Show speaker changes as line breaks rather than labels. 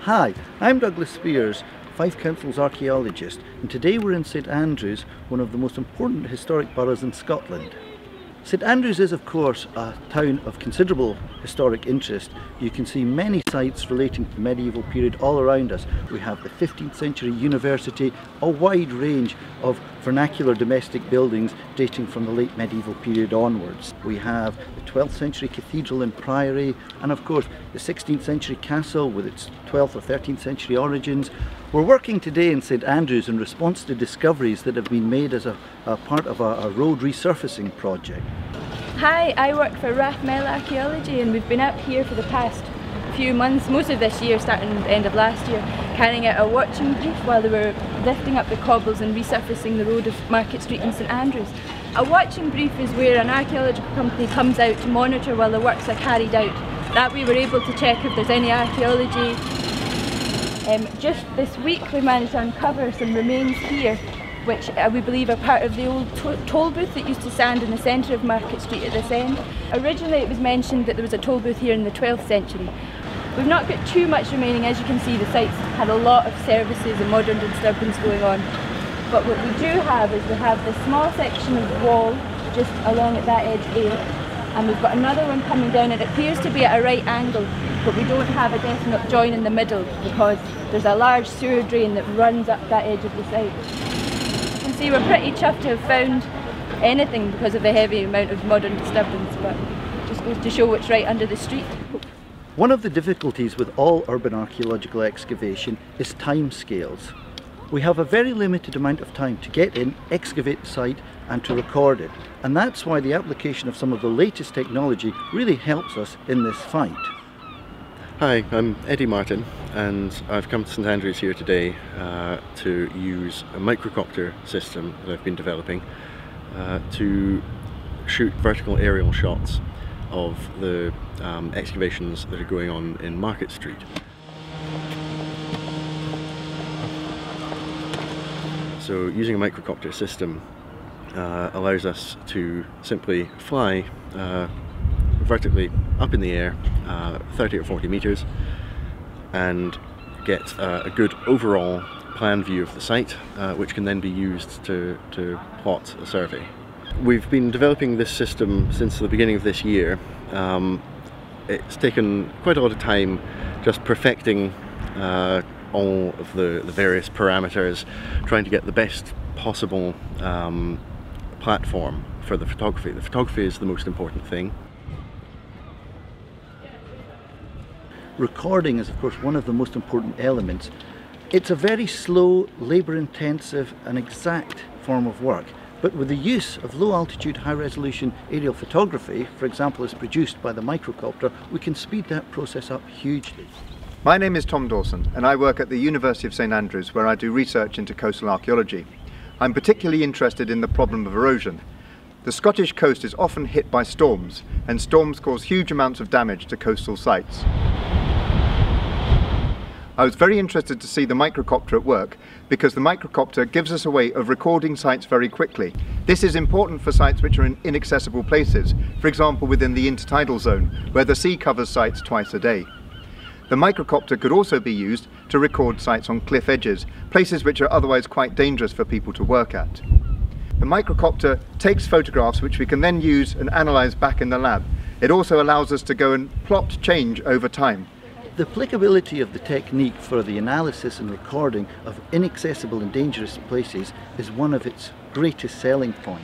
Hi, I'm Douglas Spears, Fife Council's archaeologist, and today we're in St Andrews, one of the most important historic boroughs in Scotland. St Andrews is of course a town of considerable historic interest. You can see many sites relating to the medieval period all around us. We have the 15th century university, a wide range of vernacular domestic buildings dating from the late medieval period onwards. We have the 12th century cathedral and priory, and of course the 16th century castle with its 12th or 13th century origins. We're working today in St Andrews in response to discoveries that have been made as a part of a road resurfacing project.
Hi, I work for Rathmel Archaeology, and we've been out here for the past few months, most of this year, starting at the end of last year, carrying out a watching brief while they were lifting up the cobbles and resurfacing the road of Market Street in St Andrews. A watching brief is where an archaeological company comes out to monitor while the works are carried out. That way we're able to check if there's any archaeology. Just this week we managed to uncover some remains here, which we believe are part of the old toll booth that used to stand in the centre of Market Street at this end. Originally it was mentioned that there was a toll booth here in the 12th century. We've not got too much remaining. As you can see, the site's had a lot of services and modern disturbance going on. But what we do have is we have this small section of wall just along at that edge there, and we've got another one coming down. It appears to be at a right angle, but we don't have a definite join in the middle because there's a large sewer drain that runs up that edge of the site. You can see we're pretty chuffed to have found anything because of the heavy amount of modern disturbance, but it just goes to show what's right under the street.
One of the difficulties with all urban archaeological excavation is time scales. We have a very limited amount of time to get in, excavate the site and to record it, and that's why the application of some of the latest technology really helps us in this fight.
Hi, I'm Eddie Martin, and I've come to St Andrews here today to use a microcopter system that I've been developing to shoot vertical aerial shots of the excavations that are going on in Market Street. So using a microcopter system allows us to simply fly vertically up in the air 30 or 40 meters and get a good overall plan view of the site, which can then be used to plot a survey. We've been developing this system since the beginning of this year. It's taken quite a lot of time just perfecting all of the various parameters, trying to get the best possible platform for the photography. The photography is the most important thing.
Recording is of course one of the most important elements. It's a very slow, labour-intensive and exact form of work, but with the use of low-altitude, high-resolution aerial photography, for example as produced by the Microcopter, we can speed that process up hugely.
My name is Tom Dawson, and I work at the University of St Andrews, where I do research into coastal archaeology. I'm particularly interested in the problem of erosion. The Scottish coast is often hit by storms, and storms cause huge amounts of damage to coastal sites. I was very interested to see the microcopter at work because the microcopter gives us a way of recording sites very quickly. This is important for sites which are in inaccessible places, for example within the intertidal zone, where the sea covers sites twice a day. The microcopter could also be used to record sites on cliff edges, places which are otherwise quite dangerous for people to work at. The microcopter takes photographs which we can then use and analyse back in the lab. It also allows us to go and plot change over time.
The applicability of the technique for the analysis and recording of inaccessible and dangerous places is one of its greatest selling points.